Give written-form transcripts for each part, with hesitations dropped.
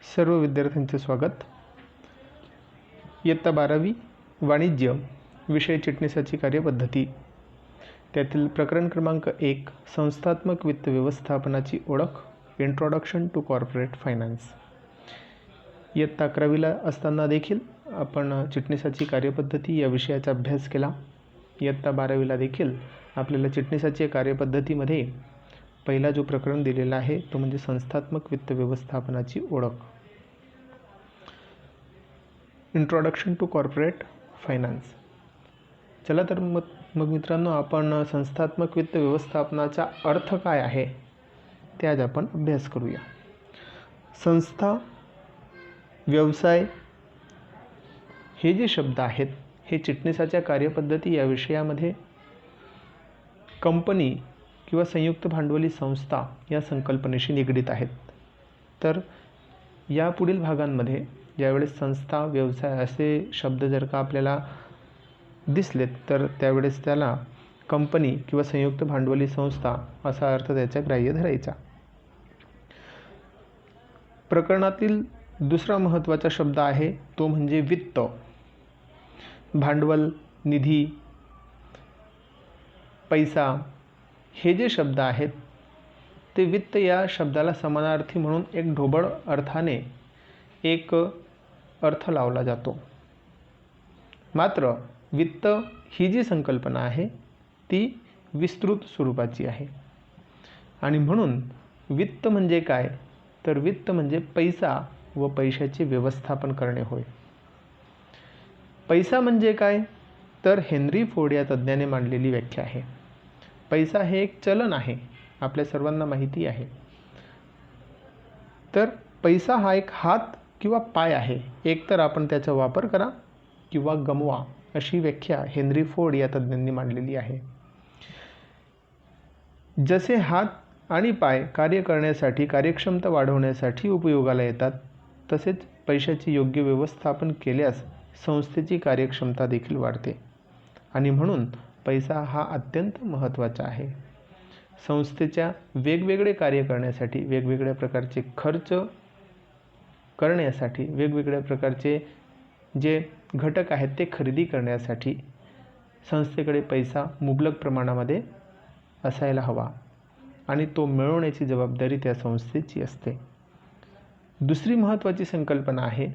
सर्व विद्यार्थ्यांचे स्वागत। इयत्ता 12वी वाणिज्य विषय चिटणीसाची कार्यपद्धती, त्यातील प्रकरण क्रमांक 1 संस्थात्मक वित्त व्यवस्थापनाची ओळख, इंट्रोडक्शन टू कॉर्पोरेट फायनान्स। इयत्ता 11वीला असताना देखील आपण चिटणीसाची कार्यपद्धती या विषयाचा अभ्यास केला। इयत्ता 12वीला देखील आपल्याला चिटणीसाची कार्यपद्धतीमध्ये पहिला जो प्रकरण दिलेला आहे तो म्हणजे संस्थात्मक वित्त व्यवस्थापनाची ओळख, इंट्रोडक्शन टू कॉर्पोरेट फायनान्स। चला तर मग मित्रांनो, आपण संस्थात्मक वित्त व्यवस्थापनाचा अर्थ काय आहे ते आज आपण अभ्यास करूया। संस्था, व्यवसाय हे जे शब्द आहेत हे चिटणीसाच्या कार्यपद्धती या विषयामध्ये कंपनी किंवा संयुक्त भांडवली संस्था या संकल्पनेशी निगडीत आहेत। तर या पुढील भागांमध्ये ज्यावेळेस संस्था, व्यवसाय असे शब्द जर का आपल्याला दिसलेत तर त्यावेळेस त्याला कंपनी किंवा संयुक्त भांडवली संस्था असा अर्थ त्याचा ग्राह्य धरायचा। प्रकरणातील दुसरा महत्त्वाचा शब्द आहे तो म्हणजे वित्त। भांडवल, निधी, पैसा हे जे शब्द आहेत ते वित्त या शब्दाला समानार्थी म्हणून एक ढोबळ अर्थाने एक अर्थ लावला जातो। मात्र वित्त ही जी संकल्पना आहे ती विस्तृत स्वरूपाची आहे आणि म्हणून वित्त म्हणजे काय तर वित्त म्हणजे पैसा व पैशाचे व्यवस्थापन करणे होय। पैसा म्हणजे काय तर हेनरी फोर्ड या तज्ज्ञाने मांडलेली व्याख्या आहे। पैसा हे एक चलन आहे, आपल्या सर्वांना माहिती आहे। तर पैसा हा एक हात किंवा पाय आहे, एक तर आपण त्याचा वापर करा किंवा गमवा अशी व्याख्या हेनरी फोर्ड या तज्ज्ञांनी मांडलेली आहे। जसे हात आणि पाय कार्य करण्यासाठी, कार्यक्षमता वाढवण्यासाठी उपयोगाला येतात, तसेच पैशाचे योग्य व्यवस्थापन केल्यास संस्थेची कार्यक्षमता देखील वाढते आणि म्हणून पैसा हा अत्यंत महत्त्वाचा आहे। संस्थेच्या वेगवेगळे कार्य करण्यासाठी, वेगवेगळ्या प्रकारचे खर्च करण्यासाठी, वेगवेगळ्या प्रकारचे जे घटक आहेत ते खरेदी करण्यासाठी संस्थेकडे पैसा मुबलक प्रमाणामध्ये असायला हवा आणि तो मिळवण्याची जबाबदारी त्या संस्थेची असते। दुसरी महत्त्वाची संकल्पना आहे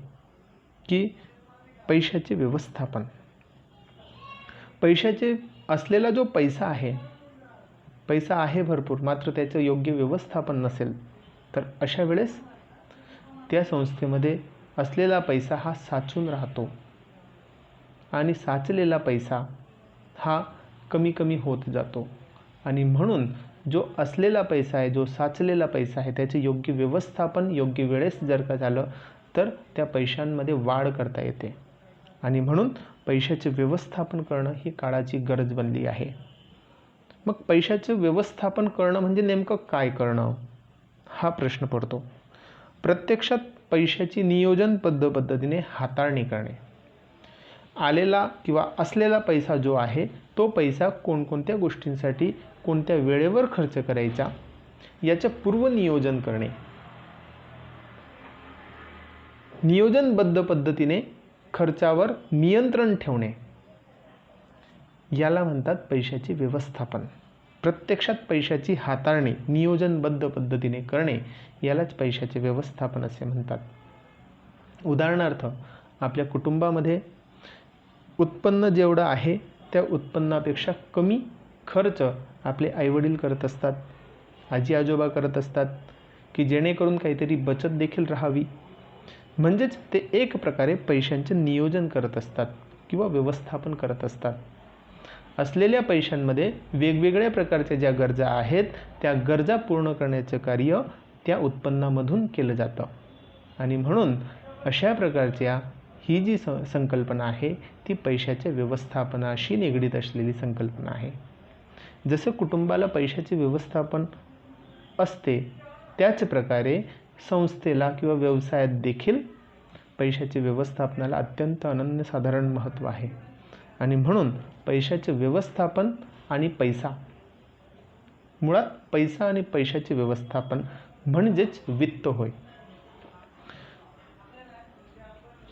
की पैशाचे व्यवस्थापन। पैशाचे असलेला जो पैसा आहे भरपूर, मात्र त्याचं योग्य व्यवस्थापन नसेल तर अशा वेळेस त्या संस्थेमध्ये असलेला पैसा हा साचून राहतो आणि साचलेला पैसा हा कमी कमी होत जातो आणि म्हणून जो असलेला पैसा आहे, जो साचलेला पैसा आहे त्याचे योग्य व्यवस्थापन योग्य वेळेस जर का झालं तर त्या पैशांमध्ये वाढ करता येते आणि म्हणून पैशाचे व्यवस्थापन करणं ही काळाची गरज बनली आहे। मग पैशाचे व्यवस्थापन करणं म्हणजे नेमकं काय करणं हा प्रश्न पडतो। प्रत्यक्षात पैशाची नियोजनबद्ध पद्धतीने हाताळणी करणे, आलेला किंवा असलेला पैसा जो आहे तो पैसा कोणकोणत्या गोष्टींसाठी कोणत्या वेळेवर खर्च करायचा याचं पूर्वनियोजन करणे, नियोजनबद्ध पद्धतीने खर्चावर नियंत्रण ठेवणे याला म्हणतात पैशाचे व्यवस्थापन। प्रत्यक्षात पैशाची हाताळणी नियोजनबद्ध पद्धतीने करणे यालाच पैशाचे व्यवस्थापन असे म्हणतात। उदाहरणार्थ, आपल्या कुटुंबामध्ये उत्पन्न जेवढं आहे त्या उत्पन्नापेक्षा कमी खर्च आपले आईवडील करत असतात, आजी आजोबा करत असतात की जेणेकरून काहीतरी बचत देखील राहावी, म्हणजेच ते एक प्रकारे पैशांचे नियोजन करत असतात किंवा व्यवस्थापन करत असतात। असलेल्या पैशांमध्ये वेगवेगळ्या प्रकारच्या ज्या गरजा आहेत त्या गरजा पूर्ण करण्याचं कार्य त्या उत्पन्नामधून केलं जातं आणि म्हणून अशा प्रकारच्या ही जी संकल्पना आहे ती पैशाच्या व्यवस्थापनाशी निगडीत असलेली संकल्पना आहे। जसं कुटुंबाला पैशाचे व्यवस्थापन असते त्याच प्रकारे संस्थेला किंवा व्यवसायात देखील पैशाचे व्यवस्थापनाला अत्यंत अनन्यसाधारण महत्त्व आहे आणि म्हणून पैशाचे व्यवस्थापन आणि पैसा, मुळात पैसा आणि पैशाचे व्यवस्थापन म्हणजेच वित्त होय।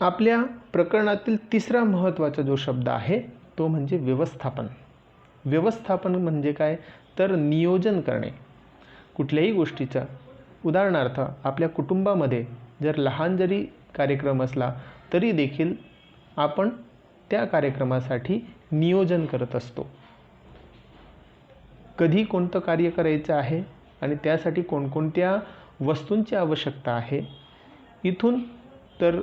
आपल्या प्रकरणातील तिसरा महत्त्वाचा जो शब्द आहे तो म्हणजे व्यवस्थापन. व्यवस्थापन म्हणजे काय, तर नियोजन करणे कुठल्याही गोष्टीचं. उदाहरणार्थ आपल्या कुटुंबामध्ये जर लहान जरी कार्यक्रम असला तरी देखील आपण त्या कार्यक्रमासाठी नियोजन करत असतो. कधी कोणतं कार्य करायचं आहे आणि त्यासाठी कोणकोणत्या वस्तूंची आवश्यकता आहे. इथून तर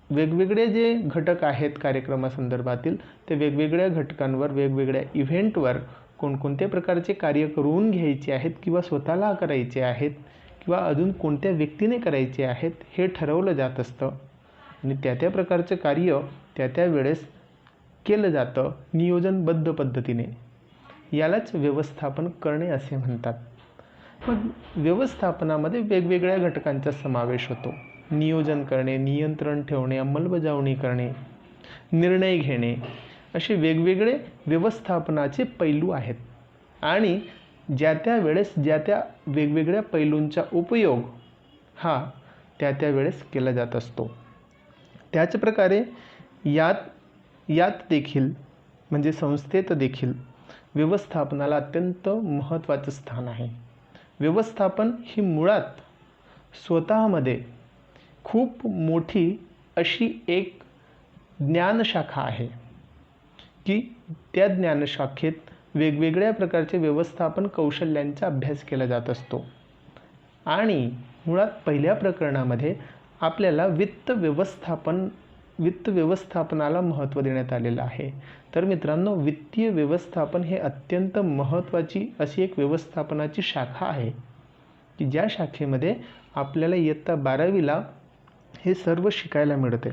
वेगवेगळे जे घटक आहेत कार्यक्रमासंदर्भातील ते वेगवेगळ्या घटकांवर, वेगवेगळ्या इव्हेंटवर कोणकोणत्या प्रकारचे कार्य करून घ्यायचे आहेत किंवा स्वतःला करायचे आहेत किंवा अजून कोणत्या व्यक्तीने करायचे आहेत हे ठरवलं जात असतं आणि त्या प्रकारचं कार्य त्या वेळेस केलं जातं नियोजनबद्ध पद्धतीने. यालाच व्यवस्थापन करणे असे म्हणतात. मग व्यवस्थापनामध्ये वेगवेगळ्या घटकांचा समावेश होतो. नियोजन करणे, नियंत्रण ठेवणे, अंमलबजावणी करणे, निर्णय घेणे असे वेगवेगळे व्यवस्थापनाचे पैलू आहेत आणि ज्या वेळेस त्या वेगवेगळ्या पैलूंचा उपयोग हा त्या वेळेस केला जात असतो. त्याचप्रकारे यात देखील म्हणजे संस्थेत देखील व्यवस्थापनाला अत्यंत महत्त्वाचं स्थान आहे. व्यवस्थापन ही मुळात स्वतःमध्ये खूप मोठी अशी एक ज्ञानशाखा आहे की त्या ज्ञानशाखेत वेगवेगळ्या प्रकारचे व्यवस्थापन कौशल्यांचा अभ्यास केला जात असतो आणि मुळात पहिल्या प्रकरणामध्ये आपल्याला वित्त व्यवस्थापनाला महत्त्व देण्यात आलेलं आहे. तर मित्रांनो, वित्तीय व्यवस्थापन हे अत्यंत महत्त्वाची अशी एक व्यवस्थापनाची शाखा आहे की ज्या शाखेमध्ये आपल्याला इयत्ता 12वीला हे सर्व शिकायला मिळते.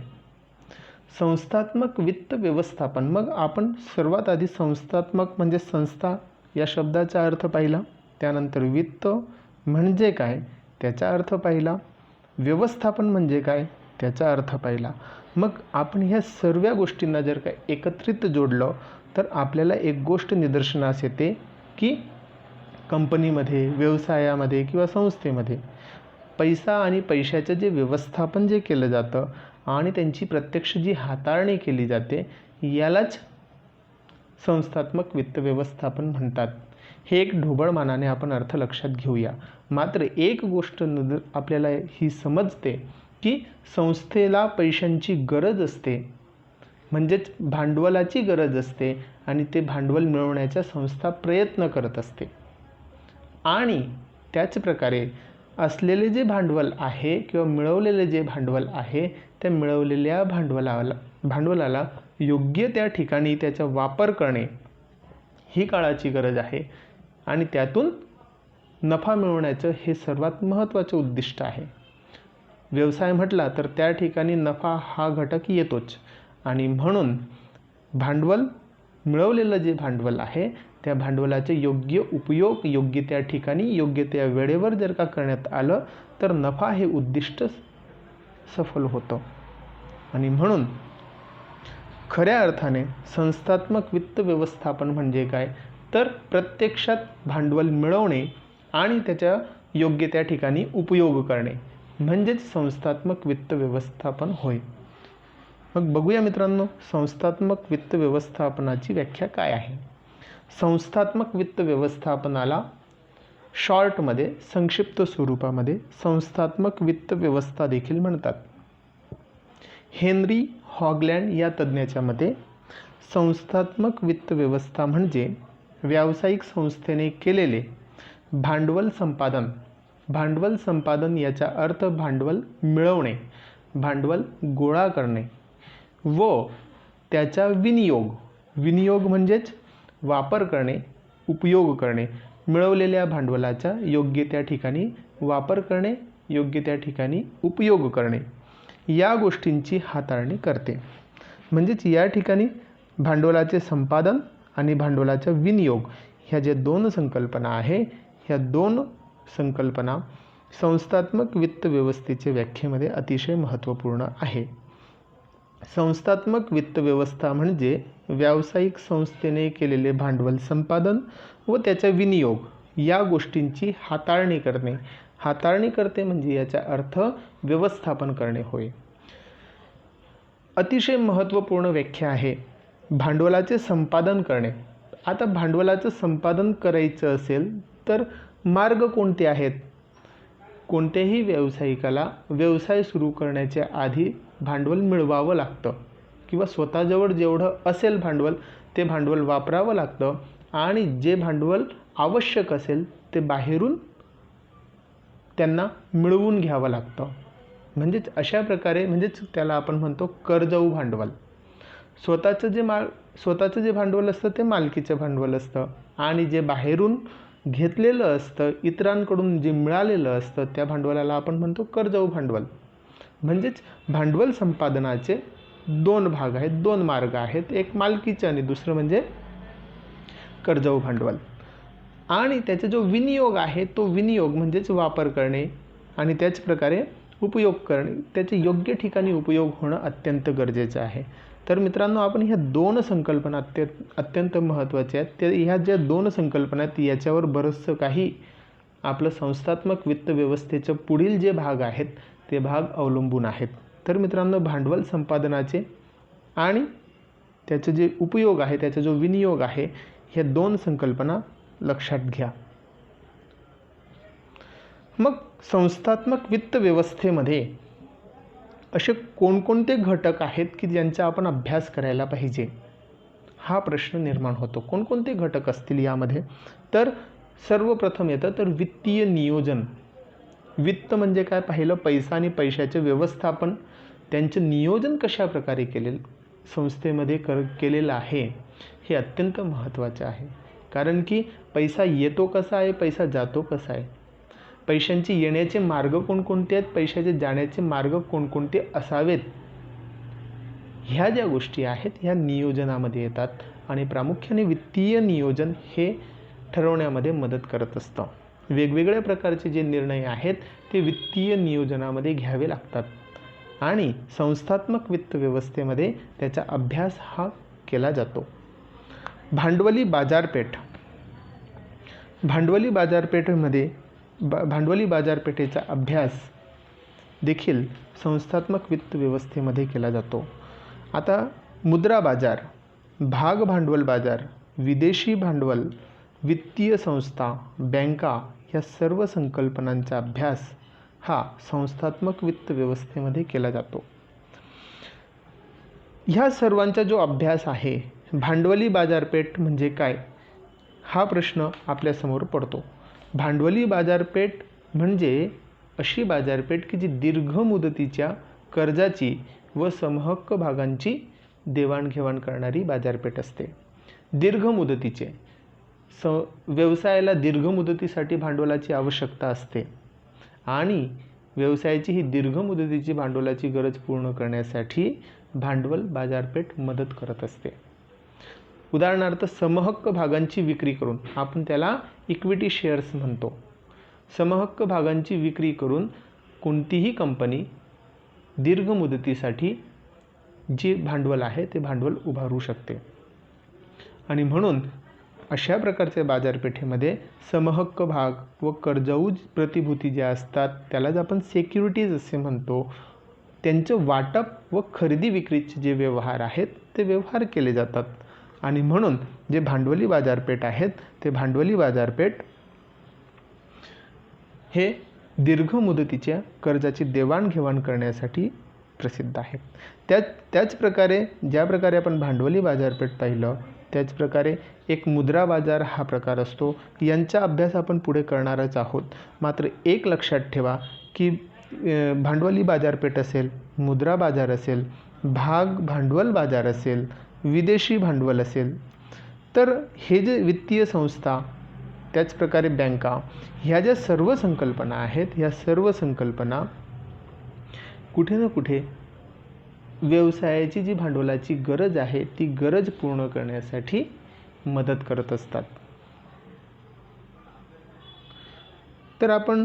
संस्थात्मक वित्त व्यवस्थापन. मग आपण सर्वात आधी संस्थात्मक म्हणजे संस्था या शब्दाचा अर्थ पाहिला, त्यानंतर वित्त म्हणजे काय त्याचा अर्थ पाहिला, व्यवस्थापन म्हणजे काय त्याचा अर्थ पाहिला. मग आपण ह्या सर्व गोष्टींना जर काय एकत्रित जोडलं तर आपल्याला एक गोष्ट निदर्शनास येते की कंपनीमध्ये, व्यवसायामध्ये किंवा संस्थेमध्ये पैसा आणि पैशाचं जे व्यवस्थापन जे केलं जातं आणि त्यांची प्रत्यक्ष जी हाताळणी केली जाते यालाच संस्थात्मक वित्त व्यवस्थापन म्हणतात. हे एक ढोबळमानाने आपण अर्थ लक्षात घेऊया. मात्र एक गोष्ट आपल्याला ही समजते की संस्थेला पैशांची गरज असते, म्हणजेच भांडवलाची गरज असते आणि ते भांडवल मिळवण्याचा संस्था प्रयत्न करत असते. आणि त्याचप्रकारे असलेले जे भांडवल आहे किंवा मिळवलेले जे भांडवल आहे त्या मिळवलेल्या भांडवलाला योग्य त्या ठिकाणी त्याचा वापर करणे ही काळाची गरज आहे आणि त्यातून नफा मिळवण्याचं हे सर्वात महत्त्वाचं उद्दिष्ट आहे. व्यवसाय म्हटला तर त्या ठिकाणी नफा हा घटक येतोच आणि म्हणून मिळवलेलं जे भांडवल आहे त्या भांडवलाचे योग्य उपयोग योग्य त्या ठिकाणी योग्य त्या वेळेवर जर का करण्यात आलं तर नफा हे उद्दिष्ट सफल होतं. आणि म्हणून खऱ्या अर्थाने संस्थात्मक वित्त व्यवस्थापन म्हणजे काय, तर प्रत्यक्षात भांडवल मिळवणे आणि त्याचा योग्य त्या ठिकाणी उपयोग करणे म्हणजेच संस्थात्मक वित्त व्यवस्थापन होय. मग बघूया मित्रांनो, संस्थात्मक वित्त व्यवस्थापनाची व्याख्या काय आहे. संस्थात्मक वित्त व्यवस्थापनाला शॉर्टमध्ये संक्षिप्त स्वरूपामध्ये संस्थात्मक वित्त व्यवस्था देखील म्हणतात. हेनरी हॉगलँड या तज्ज्ञाच्या मते संस्थात्मक वित्त व्यवस्था म्हणजे व्यावसायिक संस्थेने केलेले भांडवल संपादन याचा अर्थ भांडवल मिळवणे, भांडवल गोळा करणे व त्याचा विनियोग म्हणजेच वापर करणे, उपयोग करणे, मिळवलेल्या भांडवलाचा योग्य त्या ठिकाणी वापर करणे, योग्य त्या ठिकाणी उपयोग करणे या गोष्टींची हाताळणी करते. म्हणजेच या ठिकाणी भांडवलाचे संपादन आणि भांडवलाचा विनियोग ह्या ज्या दोन संकल्पना आहे ह्या दोन संकल्पना संस्थात्मक वित्त व्यवस्थेच्या व्याख्येमध्ये अतिशय महत्त्वपूर्ण आहे. संस्थात्मक वित्त व्यवस्था म्हणजे व्यावसायिक संस्थेने केलेले भांडवल संपादन व त्याचा विनियोग या गोष्टींची हाताळणी करते म्हणजे याचा अर्थ व्यवस्थापन करणे होय. अतिशय महत्त्वपूर्ण व्याख्या आहे भांडवलाचे संपादन करणे. आता भांडवलाचं संपादन करायचं असेल तर मार्ग कोणते आहेत? कोणत्याही व्यावसायिकाला व्यवसाय सुरू करण्याच्या आधी भांडवल मिळवावं लागतं किंवा स्वतःजवळ जेवढं असेल भांडवल ते भांडवल वापरावं लागतं आणि जे भांडवल आवश्यक असेल ते बाहेरून त्यांना मिळवून घ्यावं लागतं. म्हणजेच अशा प्रकारे म्हणजेच त्याला आपण म्हणतो कर्जऊ भांडवल. स्वतःचं जे भांडवल असतं ते मालकीचं भांडवल असतं आणि जे बाहेरून घेतलेलं असतं इतरांकडून जे मिळालेलं असतं त्या भांडवलाला आपण म्हणतो कर्जऊ भांडवल. म्हणजेच भांडवल संपादनाचे दोन भाग आहेत, दोन मार्ग आहेत, एक मालकीचे आणि दुसरं म्हणजे कर्जऊ भांडवल. आणि त्याचा जो विनियोग आहे तो विनियोग म्हणजेच वापर करणे आणि त्याच प्रकारे उपयोग करणे, त्याचे योग्य ठिकाणी उपयोग होणं अत्यंत गरजेचं आहे. तर मित्रांनो, आपण ह्या दोन संकल्पना अत्यंत महत्त्वाच्या आहेत. ह्या ज्या दोन संकल्पना आहेत याच्यावर बरंचसं काही आपलं संस्थात्मक वित्त व्यवस्थेचे पुढील जे भाग आहेत ते भाग अवलंबून आहेत. तर मित्रांनो, भांडवल संपादनाचे आणि त्याचे जे उपयोग आहे त्याचा जो विनियोग आहे ह्या दोन संकल्पना लक्षात घ्या. मग संस्थात्मक वित्त व्यवस्थेमध्ये असे कोणकोणते घटक आहेत की ज्यांचा आपण अभ्यास करायला पाहिजे हा प्रश्न निर्माण होतो. कोणकोणते घटक असतील यामध्ये? तर सर्वप्रथम येतं तर वित्तीय नियोजन. वित्त म्हणजे काय पाहिलं? पैसा आणि पैशाचे व्यवस्थापन, त्यांचं नियोजन कशा प्रकारे संस्थेमध्ये केलेलं आहे हे अत्यंत महत्त्वाचं आहे. कारण की पैसा येतो कसा आहे, पैसा जातो कसा आहे, पैशांचे येण्याचे मार्ग कोणकोणते आहेत, पैशाचे जाण्याचे मार्ग कोणकोणते असावेत, ह्या ज्या गोष्टी आहेत ह्या नियोजनामध्ये येतात आणि प्रामुख्याने वित्तीय नियोजन हे ठरवण्यामध्ये मदत करत असतं. वेगवेगळ्या प्रकारचे जे निर्णय आहेत ते वित्तीय नियोजनामध्ये घ्यावे लागतात आणि संस्थात्मक वित्त व्यवस्थेमध्ये त्याचा अभ्यास हा केला जातो. भांडवली बाजारपेठ. भांडवली बाजारपेठेचा अभ्यास देखील संस्थात्मक वित्त व्यवस्थेमध्ये केला जातो. आता मुद्रा बाजार, भाग भांडवल बाजार, विदेशी भांडवल, वित्तीय संस्था, बँका या सर्व संकल्पनांचा अभ्यास हा संस्थात्मक वित्त व्यवस्थेमध्ये केला जातो. ह्या सर्वांचा जो अभ्यास आहे, भांडवली बाजारपेठ म्हणजे काय हा प्रश्न आपल्यासमोर पडतो. भांडवली बाजारपेठ म्हणजे अशी बाजारपेठ की जी दीर्घ मुदतीच्या कर्जाची व समहक्क भागांची देवाणघेवाण करणारी बाजारपेठ असते. दीर्घ मुदतीचे व्यवसायाला दीर्घ मुदतीसाठी भांडवलाची आवश्यकता असते आणि व्यवसायाची ही दीर्घ मुदतीची भांडवलाची गरज पूर्ण करण्यासाठी भांडवल बाजारपेठ मदत करत असते. उदाहरणार्थ समहक्क भागांची विक्री करून, आपण त्याला इक्विटी शेअर्स म्हणतो, समहक्क भागांची विक्री करून कोणतीही कंपनी दीर्घ मुदतीसाठी जे भांडवल आहे ते भांडवल उभारू शकते. आणि म्हणून अशा प्रकारच्या बाजारपेठेमध्ये समहक्क भाग व कर्जऊ प्रतिभूती ज्या असतात त्यालाच आपण सिक्युरिटीज असे म्हणतो, त्यांचं वाटप व खरेदी विक्रीचे जे व्यवहार आहेत ते व्यवहार केले जातात. आणि म्हणून जे भांडवली बाजारपेठ आहेत ते भांडवली बाजारपेठ हे दीर्घ मुदतीच्या कर्जाची देवाणघेवाण करण्यासाठी प्रसिद्ध आहे. त्याच प्रकारे ज्या प्रकारे आपण भांडवली बाजारपेठ पाहिलं त्याच प्रकारे एक मुद्रा बाजार हा प्रकार असतो. यांचा अभ्यास आपण पुढे करणारच आहोत. मात्र एक लक्षात ठेवा की भांडवली बाजारपेठ असेल, मुद्रा बाजार असेल, भाग भांडवल बाजार असेल, विदेशी भांडवल असेल, तर हे जे वित्तीय संस्था त्याचप्रकारे बँका ह्या ज्या सर्व संकल्पना आहेत ह्या सर्व संकल्पना कुठे ना कुठे व्यवसायाची जी भांडवलाची गरज आहे ती गरज पूर्ण करण्यासाठी मदत करत असतात. तर आपण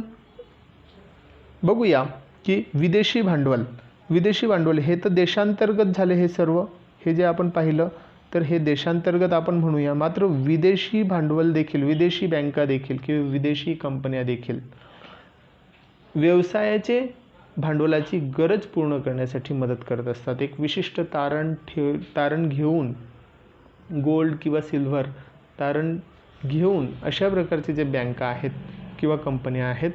बघूया की विदेशी भांडवल हे तर देशांतर्गत झाले. हे सर्व हे जे आपण पाहिलं तर हे देशांतर्गत आपण म्हणूया. मात्र विदेशी भांडवल देखील, विदेशी बँका देखील किंवा विदेशी कंपन्या देखील व्यवसायाचे भांडवलाची गरज पूर्ण करण्यासाठी मदत करत असतात. एक विशिष्ट तारण घेऊन, गोल्ड किंवा सिल्व्हर तारण घेऊन अशा प्रकारचे जे बँका आहेत किंवा कंपन्या आहेत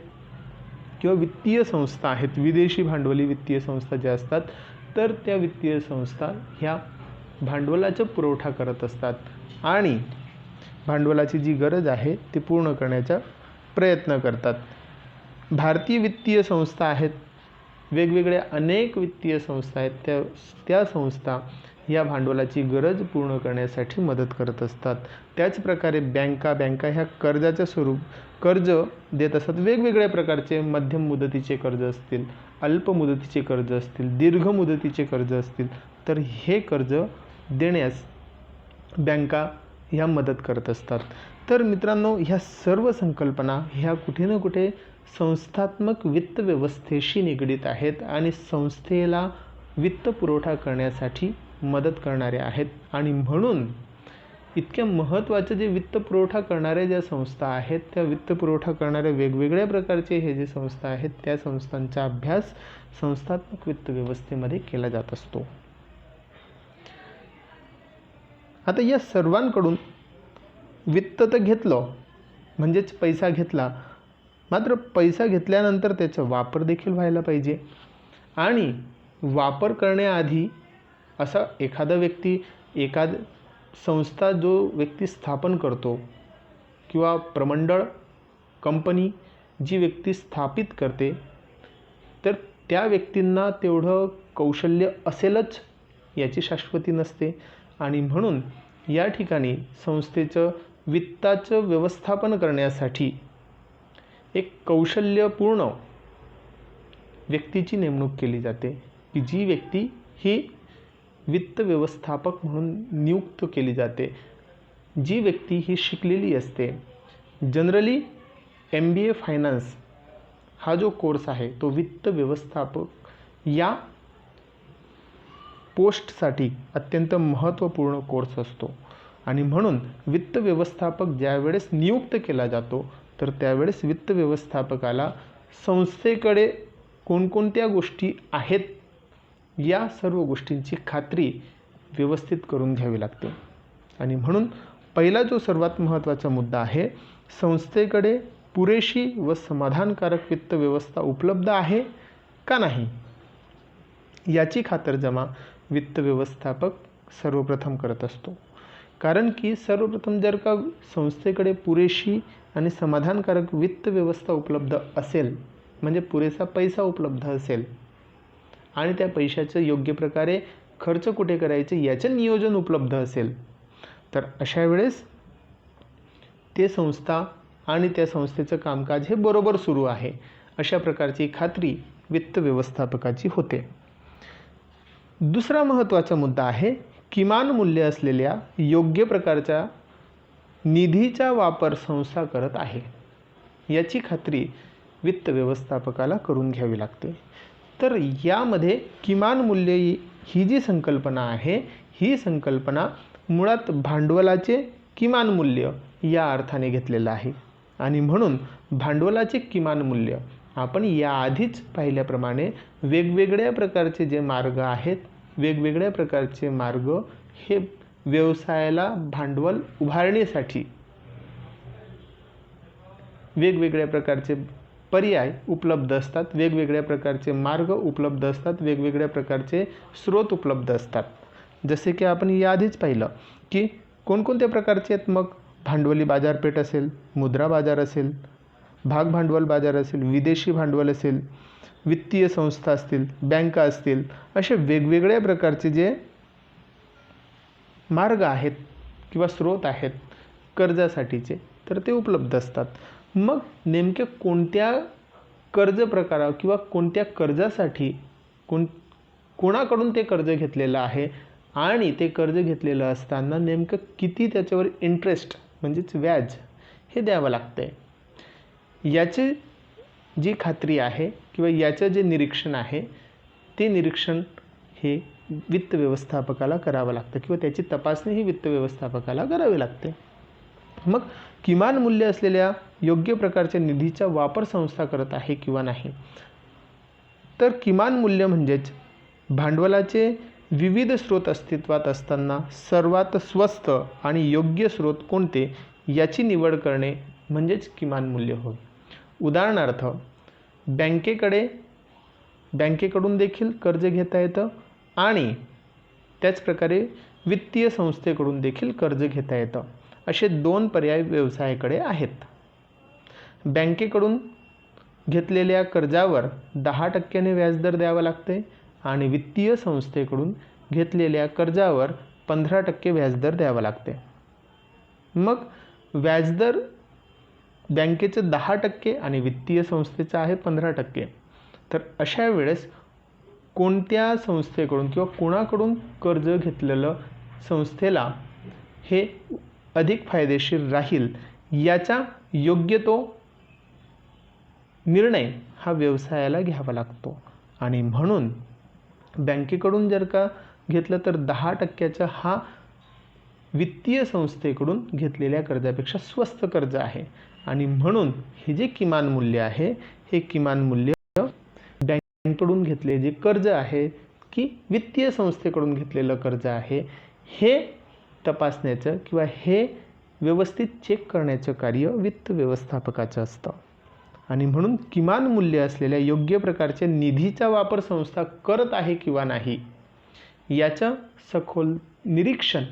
किंवा वित्तीय संस्था आहेत, विदेशी भांडवली वित्तीय संस्था ज्या असतात, तर त्या वित्तीय संस्था ह्या भांडवलाचा पुरवठा करत असतात आणि भांडवलाची जी गरज आहे ती पूर्ण करण्याचा प्रयत्न करतात. भारतीय वित्तीय संस्था आहेत, वेगवेगळ्या अनेक वित्तीय संस्था आहेत, त्या संस्था या भांडवलाची गरज पूर्ण करण्यासाठी मदत करत असतात. त्याचप्रकारे बँका ह्या कर्ज देत असतात. वेगवेगळ्या प्रकारचे मध्यम मुदतीचे कर्ज असतील, अल्प मुदतीचे कर्ज असतील, दीर्घ मुदतीचे कर्ज असतील, तर हे कर्ज देण्यास बँका ह्या मदत करत असतात. तर मित्रांनो, ह्या सर्व संकल्पना ह्या कुठे ना कुठे संस्थात्मक वित्त व्यवस्थेशी निगडीत आहेत आणि संस्थेला वित्त पुरवठा करण्यासाठी मदत करणारे आहेत. आणि म्हणून इतक्या महत्त्वाचे जे वित्त पुरवठा करणाऱ्या ज्या संस्था आहेत, त्या वित्त पुरवठा करणाऱ्या वेगवेगळ्या प्रकारचे हे जे संस्था आहेत, त्या संस्थांचा अभ्यास संस्थात्मक वित्त व्यवस्थेमध्ये केला जात असतो. आता या सर्वांकडून वित्त तर घेतलं, म्हणजेच पैसा घेतला, मात्र पैसा घेतल्यानंतर त्याचा वापर देखील व्हायला पाहिजे. आणि वापर करण्याआधी असा एखादा व्यक्ती, संस्था जो व्यक्ती स्थापन करतो किंवा प्रमंडळ, कंपनी जी व्यक्ती स्थापित करते, तर त्या व्यक्तींना तेवढं कौशल्य असेलच याची शाश्वती नसते. आणि म्हणून या ठिकाणी संस्थेचं वित्ताचं व्यवस्थापन करण्यासाठी एक कौशल्यपूर्ण व्यक्तीची नेमणूक केली जाते, की जी व्यक्ती ही वित्त व्यवस्थापक म्हणून नियुक्त केली जाते. जी व्यक्ती ही शिकलेली असते. जनरली MBA फायनान्स हा जो कोर्स आहे तो वित्त व्यवस्थापक या पोस्टसाठी अत्यंत महत्त्वपूर्ण कोर्स असतो. आणि म्हणून वित्त व्यवस्थापक ज्यावेळेस नियुक्त केला जातो, तर त्यावेळेस वित्त व्यवस्थापकाला संस्थेकडे कोणकोणत्या गोष्टी आहेत या सर्व गोष्टींची खात्री व्यवस्थित करून घ्यावी लागते. आणि म्हणून पहिला जो सर्वात महत्त्वाचा मुद्दा आहे, संस्थेकडे पुरेशी व समाधानकारक वित्त व्यवस्था उपलब्ध आहे का नाही याची खातरजमा वित्त व्यवस्थापक सर्वप्रथम करत असतो. कारण की सर्वप्रथम जर का संस्थेकडे पुरेशी आणि समाधानकारक वित्त व्यवस्था उपलब्ध असेल, म्हणजे पुरेसा पैसा उपलब्ध असेल आणि त्या पैशाचं योग्य प्रकारे खर्च कुठे करायचे याचं नियोजन उपलब्ध असेल, तर अशा वेळेस ते संस्था आणि त्या संस्थेचं कामकाज हे बरोबर सुरू आहे अशा प्रकारची खात्री वित्त व्यवस्थापकाची होते. दुसरा महत्त्वाचा मुद्दा आहे, किमान मूल्य असलेल्या योग्य प्रकारच्या निधीचा वापर संस्था करत आहे याची खात्री वित्त व्यवस्थापकाला करून घ्यावी लागते. तर यामध्ये किमान मूल्य ही जी संकल्पना आहे, ही संकल्पना मुळात भांडवलाचे किमान मूल्य या अर्थाने घेतलेलं आहे. आणि म्हणून भांडवलाचे किमान मूल्य आपण याआधीच पाहिल्याप्रमाणे वेगवेगळ्या प्रकारचे जे मार्ग आहेत, वेगवेगळ्या प्रकारचे मार्ग हे व्यवसायाला भांडवल उभारण्यासाठी वेगवेगळ्या प्रकारचे पर्याय उपलब्ध असतात, वेगवेगळ्या प्रकारचे मार्ग उपलब्ध असतात, वेगवेगळ्या प्रकारचे स्रोत उपलब्ध असतात. जसे की आपण याआधीच पाहिलं की कोणकोणत्या प्रकारचे आहेत, मग भांडवली बाजारपेठ असेल, मुद्रा बाजार असेल, भाग भांडवल बाजार असेल, विदेशी भांडवल असेल, वित्तीय संस्था असतील, बँका असतील, असे वेगवेगळ्या प्रकारचे जे मार्ग आहेत किंवा स्रोत आहेत कर्जासाठीचे, तर ते उपलब्ध असतात. मग नेमके कोणत्या कर्ज प्रकारा किंवा कोणत्या कर्जासाठी कोणाकडून ते कर्ज घेतलेलं आहे आणि ते कर्ज घेतलेलं असताना नेमकं किती त्याच्यावर इंटरेस्ट म्हणजेच व्याज हे द्यावं लागतंय, याची जी खात्री आहे किंवा याचं जे निरीक्षण आहे, ते निरीक्षण हे वित्त व्यवस्थापकाला करावं लागतं किंवा त्याची तपासणी ही वित्त व्यवस्थापकाला करावी लागते. मग किमान मूल्य असलेल्या योग्य प्रकारच्या निधीचा वापर संस्था करत आहे किंवा नाही, तर किमान मूल्य म्हणजेच भांडवलाचे विविध स्रोत अस्तित्वात असताना सर्वात स्वस्त आणि योग्य स्रोत कोणते याची निवड करणे म्हणजेच किमान मूल्य होय. उदाहरणार्थ बँकेकडून देखील कर्ज घेता येतं आणि त्याचप्रकारे वित्तीय संस्थेकडून देखील कर्ज घेता येतं. असे दोन पर्याय व्यवसायाकडे आहेत. बँकेकडून घेतलेल्या कर्जावर 10% व्याजदर द्यावा लागते आणि वित्तीय संस्थेकडून घेतलेल्या कर्जावर 15% व्याजदर द्यावा लागते. मग व्याजदर बँकेचं 10% आणि वित्तीय संस्थेचं आहे 15%. तर अशा वेळेस कोणत्या संस्थेकडून किंवा कोणाकडून कर्ज घेतलेलं संस्थेला हे अधिक फायदेशीर राहील याचा योग्य तो निर्णय हा व्यवसायाला घ्यावा लागतो. आणि म्हणून बँकेकडून जर का घेतलं तर 10%चा हा वित्तीय संस्थेकडून घेतलेल्या कर्जापेक्षा स्वस्त कर्ज आहे. आणि म्हणून हे जे किमान मूल्य आहे हे किमान मूल्य बँकेकडून घेतले जे कर्ज आहे की वित्तीय संस्थेकडून घेतलेलं कर्ज आहे हे तपासण्याचं किंवा हे व्यवस्थित चेक करण्याचं कार्य वित्त व्यवस्थापकाचं असतं. आणि म्हणून किमान मूल्य असलेल्या योग्य प्रकारच्या निधीचा वापर संस्था करत आहे किंवा नाही याचं सखोल निरीक्षण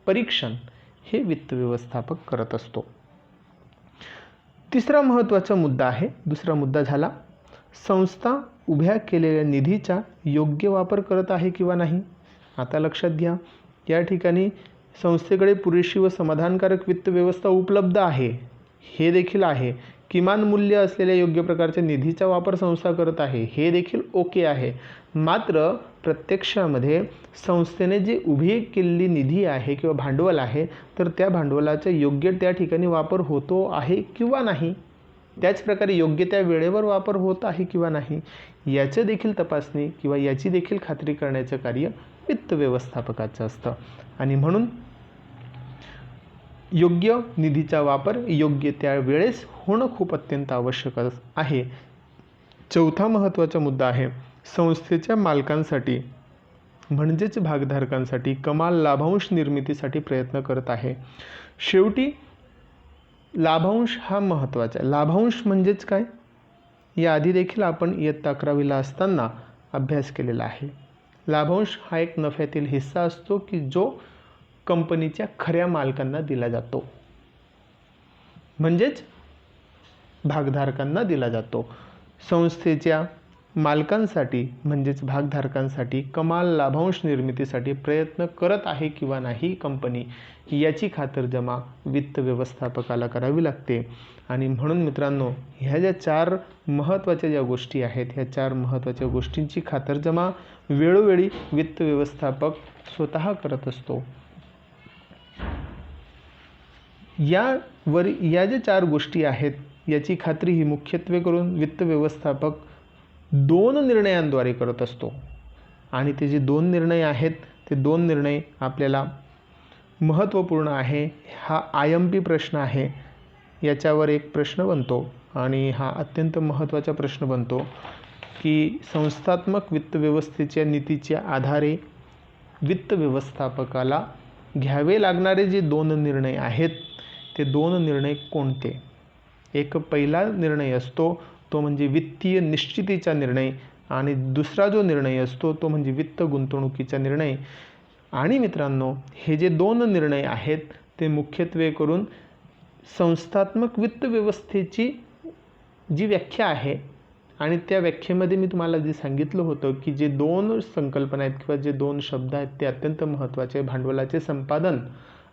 परीक्षण हे वित्त व्यवस्थापक करत असतो. तिसरा महत्त्वाचा मुद्दा आहे, दुसरा मुद्दा झाला संस्था उभ्या केलेल्या निधीचा योग्य वापर करत आहे किंवा नाही. आता लक्षात घ्या, या ठिकाणी संस्थेकडे पुरेशी व समाधानकारक वित्त व्यवस्था उपलब्ध आहे हे देखील आहे. किमान मूल्य असलेल्या योग्य प्रकारच्या निधीचा वापर संस्था करत आहे हे देखील ओके आहे. मात्र प्रत्यक्षामध्ये संस्थेने जे उभी केलेली निधी आहे किंवा भांडवल आहे तर त्या भांडवलाचा योग्य त्या ठिकाणी वापर होतो आहे किंवा नाही, त्याचप्रकारे योग्य त्या वेळेवर वापर होत आहे किंवा नाही याचं देखील तपासणी किंवा याची देखील खात्री करण्याचं कार्य वित्त व्यवस्थापकाचं असतं. आणि म्हणून योग्य निधीचा वापर योग्य त्या वेळेस होणं खूप अत्यंत आवश्यक आहे. चौथा महत्त्वाचा मुद्दा आहे संस्थेच्या मालकांसाठी म्हणजेच भागधारकांसाठी कमाल लाभांश निर्मितीसाठी प्रयत्न करत आहे. शेवटी लाभांश हा महत्त्वाचा आहे. लाभांश म्हणजेच काय याआधी देखील आपण इयत्ता 11वीला असताना अभ्यास केलेला आहे. लाभांश हा एक नफ्यातील हिस्सा असतो की जो कंपनीच्या खऱ्या मालकांना दिला जातो म्हणजेच भागधारकांना दिला जातो. संस्थेच्या मालकांसाठी म्हणजेच भागधारकांसाठी कमाल लाभांश निर्मितीसाठी प्रयत्न करत आहे किंवा नाही कंपनी याची खातरजमा वित्त व्यवस्थापकाला करावी लागते. आणि म्हणून मित्रांनो ह्या ज्या 4 महत्त्वाच्या ज्या गोष्टी आहेत ह्या 4 महत्त्वाच्या गोष्टींची खातरजमा वेळोवेळी वित्त व्यवस्थापक स्वतः करत असतो. या ज्या 4 गोष्टी आहेत याची खात्री ही मुख्यत्वे करून वित्त व्यवस्थापक 2 निर्णयांद्वारे करत असतो. आणि ते जे 2 निर्णय आहेत ते 2 निर्णय आपल्याला महत्त्वपूर्ण आहे. हा IMP प्रश्न आहे, याच्यावर एक प्रश्न बनतो आणि हा अत्यंत महत्त्वाचा प्रश्न बनतो की संस्थात्मक वित्त व्यवस्थेच्या नीतीच्या आधारे वित्त व्यवस्थापकाला घ्यावे लागणारे जे 2 निर्णय आहेत ते 2 निर्णय कोणते. एक पहिला निर्णय असतो तो म्हणजे वित्तीय निश्चितीचा निर्णय आणि दुसरा जो निर्णय असतो तो म्हणजे वित्त गुंतवणुकीचा निर्णय. आणि मित्रांनो हे जे 2 निर्णय आहेत ते मुख्यत्वे करून संस्थात्मक वित्त व्यवस्थेची जी व्याख्या आहे आणि त्या व्याख्येमध्ये मी तुम्हाला जे सांगितलं होतं की जे 2 संकल्पना आहेत किंवा जे 2 शब्द आहेत ते अत्यंत महत्त्वाचे, भांडवलाचे संपादन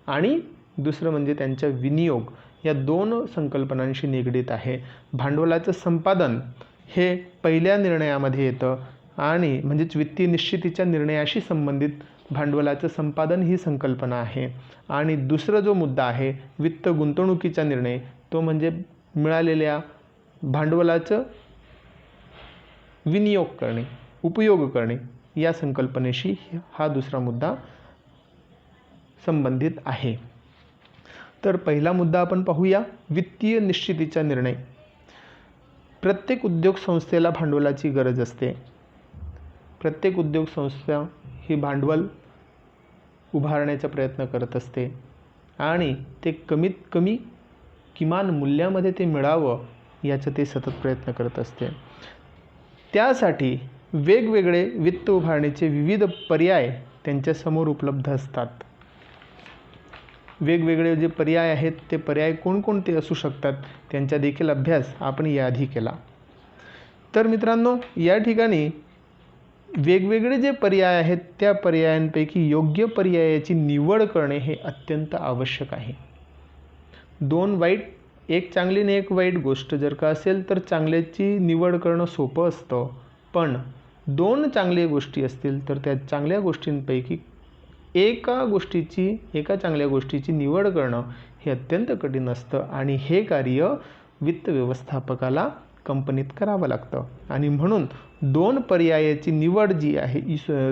आणि दुसरं म्हणजे त्यांचा विनियोग, या 2 संकल्पनांशी निगडीत आहे. भांडवलाचं संपादन हे पहिल्या निर्णयामध्ये येतं आणि म्हणजेच वित्तीय निश्चितीच्या निर्णयाशी संबंधित भांडवलाचं संपादन ही संकल्पना आहे. आणि दुसरा जो मुद्दा आहे वित्त गुंतवणुकीचा निर्णय तो म्हणजे मिळालेल्या भांडवलाचं विनियोग करणे, उपयोग करणे या संकल्पनेशी हा दुसरा मुद्दा संबंधित आहे. तर पहिला मुद्दा आपण पाहूया वित्तीय निश्चितीचा निर्णय. प्रत्येक उद्योग संस्थेला भांडवलाची गरज असते. प्रत्येक उद्योग संस्था ही भांडवल उभारण्याचा प्रयत्न करत असते आणि ते कमीत कमी किमान मूल्यामध्ये ते मिळावं याचा ते सतत प्रयत्न करत असते. त्यासाठी वेगवेगळे वित्त उभारणीचे विविध पर्याय त्यांच्यासमोर उपलब्ध असतात. वेगवेगळे जे पर्याय आहेत ते पर्याय कोणकोणते असू शकतात त्यांचा देखील अभ्यास आपण याआधी केला. तर मित्रांनो, या ठिकाणी वेगवेगळे जे पर्याय आहेत त्या पर्यायांपैकी योग्य पर्यायाची निवड करणे हे अत्यंत आवश्यक आहे. दोन वाईट, एक चांगली आणि एक वाईट गोष्ट जर का असेल तर चांगल्याची निवड करणं सोपं असतं, पण दोन चांगल्या गोष्टी असतील तर त्या चांगल्या गोष्टींपैकी एका चांगल्या गोष्टीची निवड करणं हे अत्यंत कठीण असतं आणि हे कार्य वित्त व्यवस्थापकाला कंपनीत करावं लागतं. आणि म्हणून दोन पर्यायाची निवड जी आहे,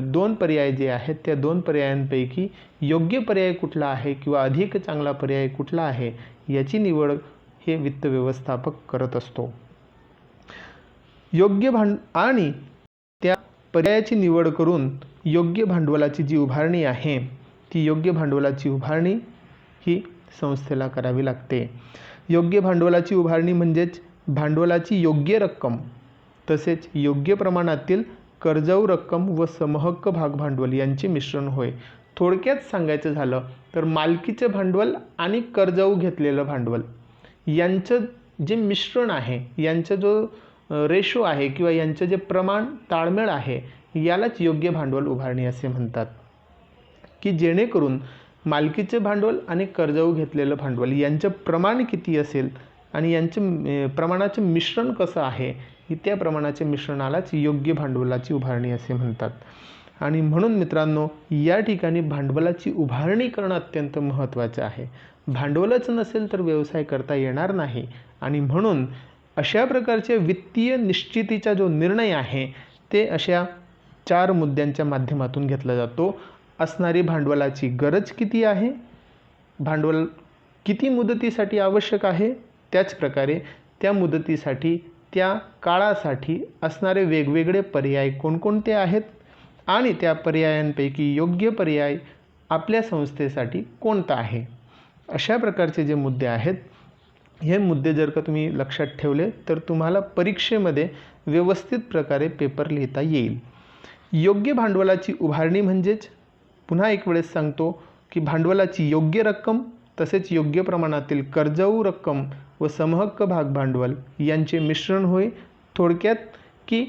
दोन पर्याय जे आहेत त्या दोन पर्यायांपैकी योग्य पर्याय कुठला आहे किंवा अधिक चांगला पर्याय कुठला आहे याची निवड हे वित्त व्यवस्थापक करत असतो. आणि त्या पर्यायाची निवड करून योग्य भांडवलाची जी उभारणी आहे ती योग्य भांडवलाची उभारणी ही संस्थेला करावी लागते. योग्य भांडवलाची उभारणी म्हणजेच भांडवलाची योग्य रक्कम तसेच योग्य प्रमाणातील कर्जाऊ रक्कम व समहक्क भाग भांडवल यांचे मिश्रण होय. थोडक्यात सांगायचं झालं तर मालकीचे भांडवल आणि कर्जाऊ घेतलेलं भांडवल यांचं जे मिश्रण आहे, यांचा जो रेशो आहे किंवा यांचं जे प्रमाण ताळमेळ आहे यालाच योग्य भांडवल उभारणी असे म्हणतात. की जेणेकरून मालकीचे भांडवल आणि कर्जाऊ घेतलेलं भांडवल यांचं प्रमाण किती असेल आणि यांचं प्रमाणाचे मिश्रण कसं आहे त्या प्रमाणाच्या मिश्रणालाच योग्य भांडवलाची उभारणी असे म्हणतात. आणि म्हणून मित्रांनो, या ठिकाणी भांडवलाची उभारणी करणं अत्यंत महत्त्वाचं आहे. भांडवलच नसेल तर व्यवसाय करता येणार नाही. आणि म्हणून अशा प्रकारच्या वित्तीय निश्चितीचा जो निर्णय आहे ते अशा 4 मुद्द्यांच्या माध्यमातून घेतला जातो. असणारी भांडवलाची गरज किती आहे, भांडवल किती मुदतीसाठी आवश्यक आहे, त्याचप्रकारे त्या मुदतीसाठी त्या काळासाठी असणारे वेगवेगळे पर्याय कोणकोणते आहेत आणि त्या पर्यायांपैकी योग्य पर्याय आपल्या संस्थेसाठी कोणता आहे. अशा प्रकारचे जे मुद्दे आहेत हे मुद्दे जर का तुम्ही लक्षात ठेवले तर तुम्हाला परीक्षेमध्ये व्यवस्थित प्रकारे पेपर लिहिता येईल. योग्य भांडवलाची उभारणी म्हणजेच पुन्हा एक वेळेस सांगतो की भांडवलाची योग्य रक्कम तसेच योग्य प्रमाणातील कर्जाऊ रक्कम व समहक्क भाग भांडवल यांचे मिश्रण होय. थोडक्यात की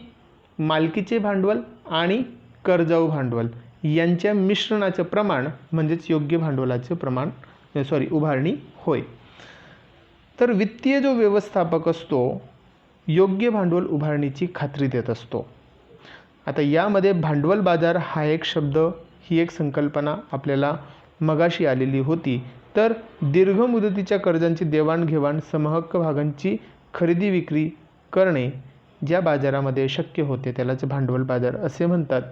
मालकीचे भांडवल आणि कर्जाऊ भांडवल यांच्या मिश्रणाचं प्रमाण म्हणजेच योग्य भांडवलाचे उभारणी होय. तर वित्तीय जो व्यवस्थापक असतो योग्य भांडवल उभारणीची खात्री देत असतो. आता यामध्ये भांडवल बाजार हा एक शब्द, ही एक संकल्पना आपल्याला मगाशी आलेली होती. तर दीर्घ मुदतीच्या कर्जांची देवाणघेवाण, समहक्क भागांची खरेदी विक्री करणे ज्या बाजारामध्ये शक्य होते त्यालाच भांडवल बाजार असे म्हणतात.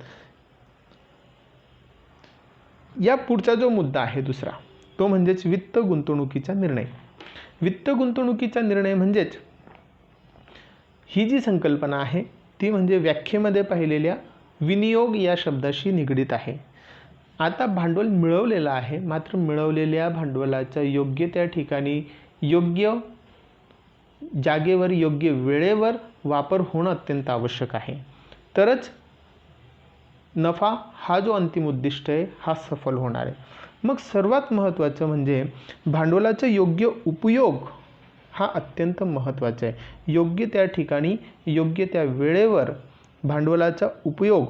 या पुढचा जो मुद्दा आहे दुसरा तो म्हणजेच वित्त गुंतवणुकीचा निर्णय. वित्त गुंतवणुकीचा निर्णय म्हणजेच ही जी संकल्पना आहे ती म्हणजे व्याख्येमध्ये पाहिलेल्या विनियोग या शब्दाशी निगडित आहे. आता भांडवल मिळवलेलं आहे, मात्र मिळवलेल्या भांडवलाचा योग्य त्या ठिकाणी योग्य जागेवर योग्य वेळेवर वापर होणं अत्यंत आवश्यक आहे. तरच नफा हा जो अंतिम उद्दिष्ट आहे हा सफल होणार आहे. मग सर्वात महत्त्वाचं म्हणजे भांडवलाचा योग्य उपयोग हा अत्यंत महत्त्वाचा आहे. योग्य त्या ठिकाणी योग्य त्या वेळेवर भांडवलाचा उपयोग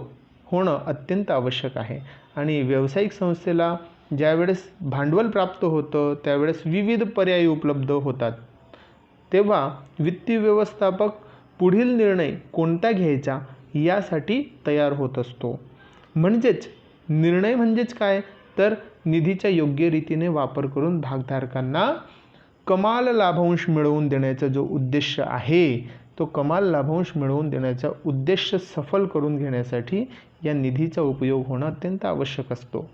होणं अत्यंत आवश्यक आहे. आणि व्यावसायिक संस्थेला ज्यावेळेस भांडवल प्राप्त होतं त्यावेळेस विविध पर्याय उपलब्ध होतात. तेव्हा वित्तीय व्यवस्थापक पुढील निर्णय कोणता घ्यायचा यासाठी तयार होत असतो. म्हणजेच निर्णय म्हणजेच काय तर निधीचा योग्य रीतीने वापर करून भागधारकांना कमाल लाभांश मिळवून देण्याचा जो उद्देश आहे तो कमाल लाभांश मिळवून देण्याचा उद्देश सफल करून घेण्यासाठी या निधीचा उपयोग होणं अत्यंत आवश्यक असतो.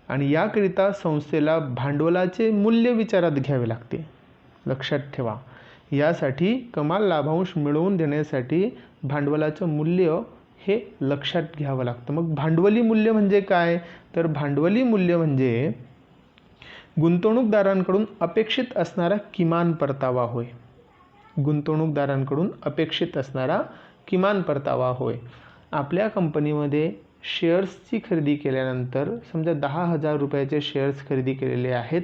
आणि याकरिता संस्थेला भांडवलाचे मूल्य विचारात घ्यावे लागते. लक्षात ठेवा, यासाठी कमाल लाभांश मिळवून देण्यासाठी भांडवलाचं मूल्य हे लक्षात घ्यावं लागतं. मग भांडवली मूल्य म्हणजे काय? तर भांडवली मूल्य म्हणजे गुंतवणूकदारांकडून अपेक्षित असणारा किमान परतावा होय. गुंतवणूकदारांकडून अपेक्षित असणारा किमान परतावा होय. आपल्या कंपनीमध्ये शेअर्सची खरेदी केल्यानंतर समजा 10,000 रुपयाचे शेअर्स खरेदी केलेले आहेत.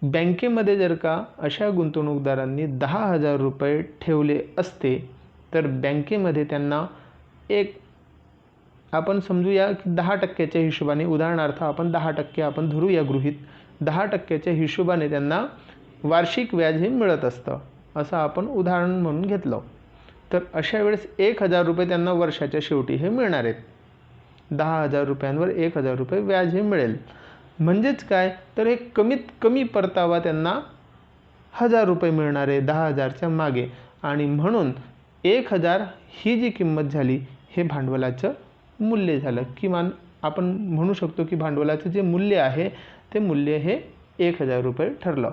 बँकेमध्ये जर का अशा गुंतवणूकदारांनी 10,000 रुपये ठेवले असते तर बँकेमध्ये त्यांना एक आपण समजूया की 10% हिशोबाने, उदाहरणार्थ आपण 10% आपण धरूया गृहीत, 10% हिशोबाने त्यांना वार्षिक व्याज हे मिळत असतं, असं आपण उदाहरण म्हणून घेतलं. तर अशा वेळेस 1,000 रुपये त्यांना वर्षाच्या शेवटी हे मिळणार आहेत. 10,000 रुपयांवर 1,000 रुपये व्याज हे मिळेल. म्हणजेच काय? तर एक कमीत कमी परतावा त्यांना 1,000 रुपये मिळणार आहे 10,000च्या मागे. आणि म्हणून 1,000 ही जी किंमत झाली हे भांडवलाचं मूल्य झालं. किमान आपण म्हणू शकतो की भांडवलाचं जे मूल्य आहे ते मूल्य हे 1,000 रुपये ठरलं.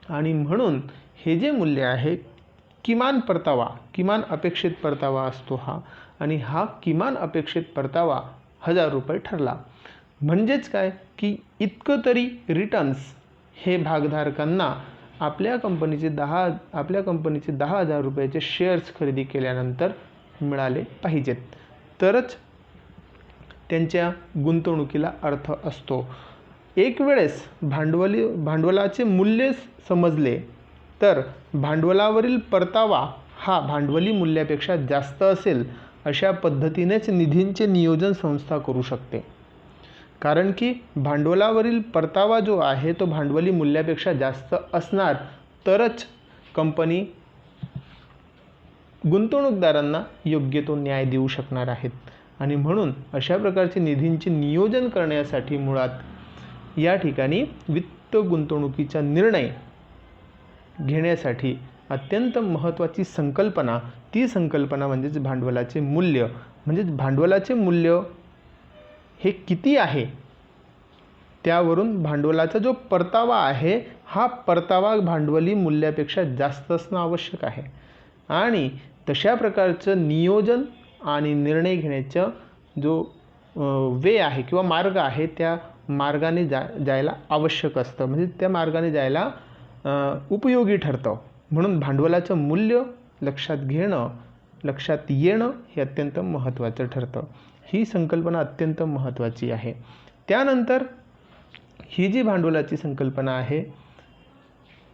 आणि म्हणून हे जे मूल्य आहे किमान परतावा, किमान अपेक्षित परतावा असतो हा, आणि हा किमान अपेक्षित परतावा 1,000 रुपये ठरला. म्हणजेच काय की इतकं तरी रिटर्न्स हे भागधारकांना आपल्या कंपनीचे 10,000 रुपयाचे शेअर्स खरेदी केल्यानंतर मिळाले पाहिजेत, तरच त्यांच्या गुंतवणुकीला अर्थ असतो. एक वेळेस भांडवलाचे मूल्य समजले तर भांडवलावरील परतावा हा भांडवली मूल्यापेक्षा जास्त असेल अशा पद्धतीनेच निधींचे नियोजन संस्था करू शकते. कारण की भांडवलावरील परतावा जो आहे तो भांडवली मूल्यापेक्षा जास्त असणार तरच कंपनी गुंतवणूकदारांना योग्य तो न्याय देऊ शकणार आहेत. आणि म्हणून अशा प्रकारचे निधींचे नियोजन करण्यासाठी मुळात या ठिकाणी वित्त गुंतवणुकीचा निर्णय घेण्यासाठी अत्यंत महत्त्वाची संकल्पना, ती संकल्पना म्हणजेच भांडवलाचे मूल्य. म्हणजेच भांडवलाचे मूल्य हे किती आहे त्यावरून भांडवलाचा जो परतावा आहे हा परतावा भांडवली मूल्यापेक्षा जास्त असणं आवश्यक आहे. आणि तशा प्रकारचं नियोजन आणि निर्णय घेण्याचं जो वे आहे किंवा मार्ग आहे त्या मार्गाने जायला आवश्यक असतं, म्हणजे त्या मार्गाने जायला उपयोगी ठरतं. म्हणून भांडवलाचं मूल्य लक्षात घेणं, लक्षात येणं हे अत्यंत महत्त्वाचं ठरतं. ही संकल्पना अत्यंत महत्त्वाची आहे. त्यानंतर ही जी भांडवलाची संकल्पना आहे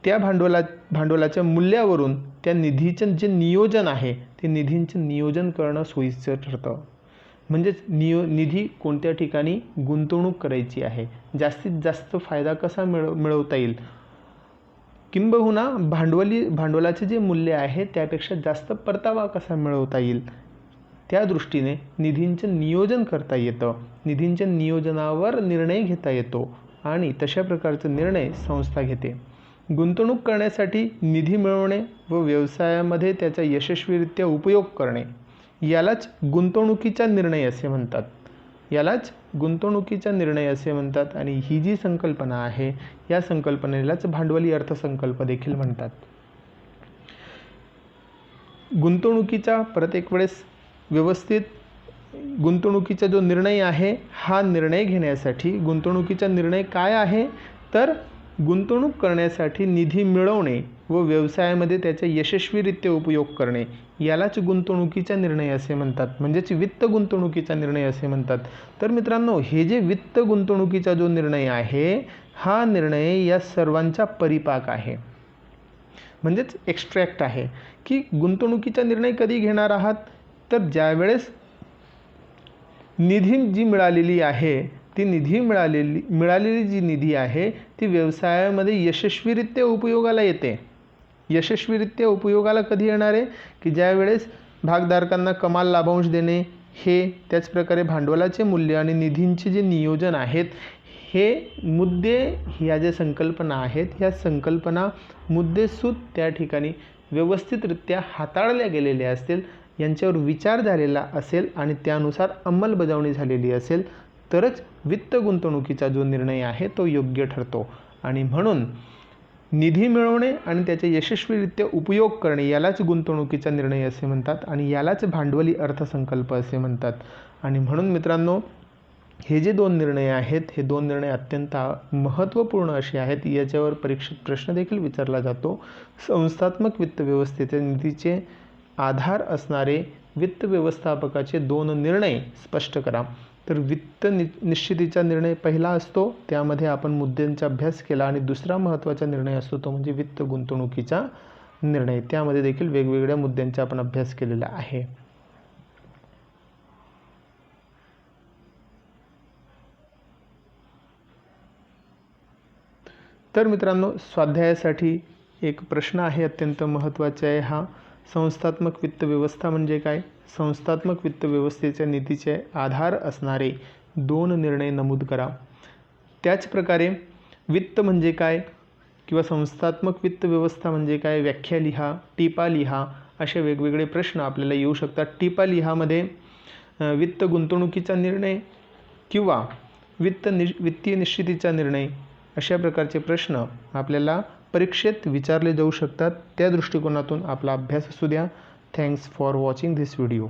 त्या भांडवलाच्या मूल्यावरून त्या निधीचं जे नियोजन आहे ते निधींचं नियोजन करणं सोयीचं ठरतं. म्हणजेच निधी कोणत्या ठिकाणी गुंतवणूक करायची आहे, जास्तीत जास्त फायदा कसा मिळवता येईल, किंबहुना भांडवलाचे जे मूल्य आहे त्यापेक्षा जास्त परतावा कसा मिळवता येईल, त्या दृष्टीने निधींचं नियोजन करता येतं. निधींच्या नियोजनावर निर्णय घेता येतो आणि तशा प्रकारचा निर्णय संस्था घेते. गुंतवणूक करण्यासाठी निधी मिळवणे व व्यवसायामध्ये त्याचा यशस्वीरित्या उपयोग करणे यालाच गुंतवणुकीचा निर्णय असे म्हणतात. आणि ही जी संकल्पना आहे या संकल्पनेलाच भांडवली अर्थसंकल्प देखील म्हणतात. गुंतवणुकीचा प्रत्येक वेळेस व्यवस्थित गुंतवणुकीचा जो निर्णय आहे हा निर्णय घेण्यासाठी गुंतवणुकीचा निर्णय काय आहे तर गुंतवणूक करण्यासाठी निधी मिळवणे व व्यवसायामध्ये त्याचा यशस्वीरित्या उपयोग करणे यालाच गुंतवणुकीचा निर्णय असे म्हणतात, म्हणजेच वित्त गुंतवणुकीचा निर्णय असे म्हणतात. तर मित्रांनो, हे जे वित्त गुंतवणुकीचा जो निर्णय आहे हा निर्णय या सर्वांचा परिपाक आहे, म्हणजेच एक्स्ट्रॅक्ट आहे. की गुंतवणुकीचा निर्णय कधी घेणार आहात तर ज्यावेळेस निधी जी मिळालेली आहे ती मिळालेली जी निधी आहे ती व्यवसायामध्ये यशस्वीरित्या उपयोगाला येते. यशस्वीरित्या उपयोगाला कधी येणार आहे की ज्यावेळेस भागधारकांना कमाल लाभांश देणे हे, त्याचप्रकारे भांडवलाचे मूल्य आणि निधींचे जे नियोजन आहेत हे मुद्दे, ह्या ज्या संकल्पना आहेत ह्या संकल्पना मुद्देसूद त्या ठिकाणी व्यवस्थितरित्या हाताळल्या गेलेल्या असतील, यांच्यावर विचार झालेला असेल आणि त्यानुसार अंमलबजावणी झालेली असेल तरच वित्त गुंतवणुकीचा जो निर्णय आहे तो योग्य ठरतो. आणि म्हणून निधी मिळवणे आणि त्याचा यशस्वीरित्या उपयोग करणे यालाच गुंतवणुकीचा निर्णय असे म्हणतात आणि यालाच भांडवली अर्थसंकल्प असे म्हणतात. आणि म्हणून मित्रांनो, हे जे 2 निर्णय आहेत, हे 2 निर्णय अत्यंत महत्त्वपूर्ण असे आहेत. याच्यावर परीक्षेत प्रश्न देखील विचारला जातो. संस्थात्मक वित्त व्यवस्थेचे निधीचे आधार असणारे वित्त व्यवस्थापकाचे 2 निर्णय स्पष्ट करा. तर वित्त निश्चितीचा निर्णय पहिला असतो, त्यामध्ये आपण मुद्द्यांचा अभ्यास केला. आणि दुसरा महत्त्वाचा निर्णय असतो तो म्हणजे वित्त गुंतवणुकीचा निर्णय. त्यामध्ये देखील वेगवेगळ्या मुद्द्यांचा आपण अभ्यास केलेला आहे. तर मित्रांनो, स्वाध्यायासाठी एक प्रश्न आहे, अत्यंत महत्त्वाचा आहे हा. संस्थात्मक वित्त व्यवस्था म्हणजे काय? संस्थात्मक वित्त व्यवस्थेच्या निधीचे आधार असणारे 2 निर्णय नमूद करा. त्याचप्रकारे वित्त म्हणजे काय किंवा संस्थात्मक वित्त व्यवस्था म्हणजे काय, व्याख्या लिहा, टिपा लिहा. असे वेगवेगळे प्रश्न आपल्याला येऊ शकतात. टिपा लिहामध्ये वित्त गुंतवणुकीचा निर्णय किंवा वित्तीय निश्चितीचा निर्णय अशा प्रकारचे प्रश्न आपल्याला परीक्षेत विचारले जाऊ शकतात. त्या दृष्टिकोनातून आपला अभ्यास असू द्या. Thanks for watching this video.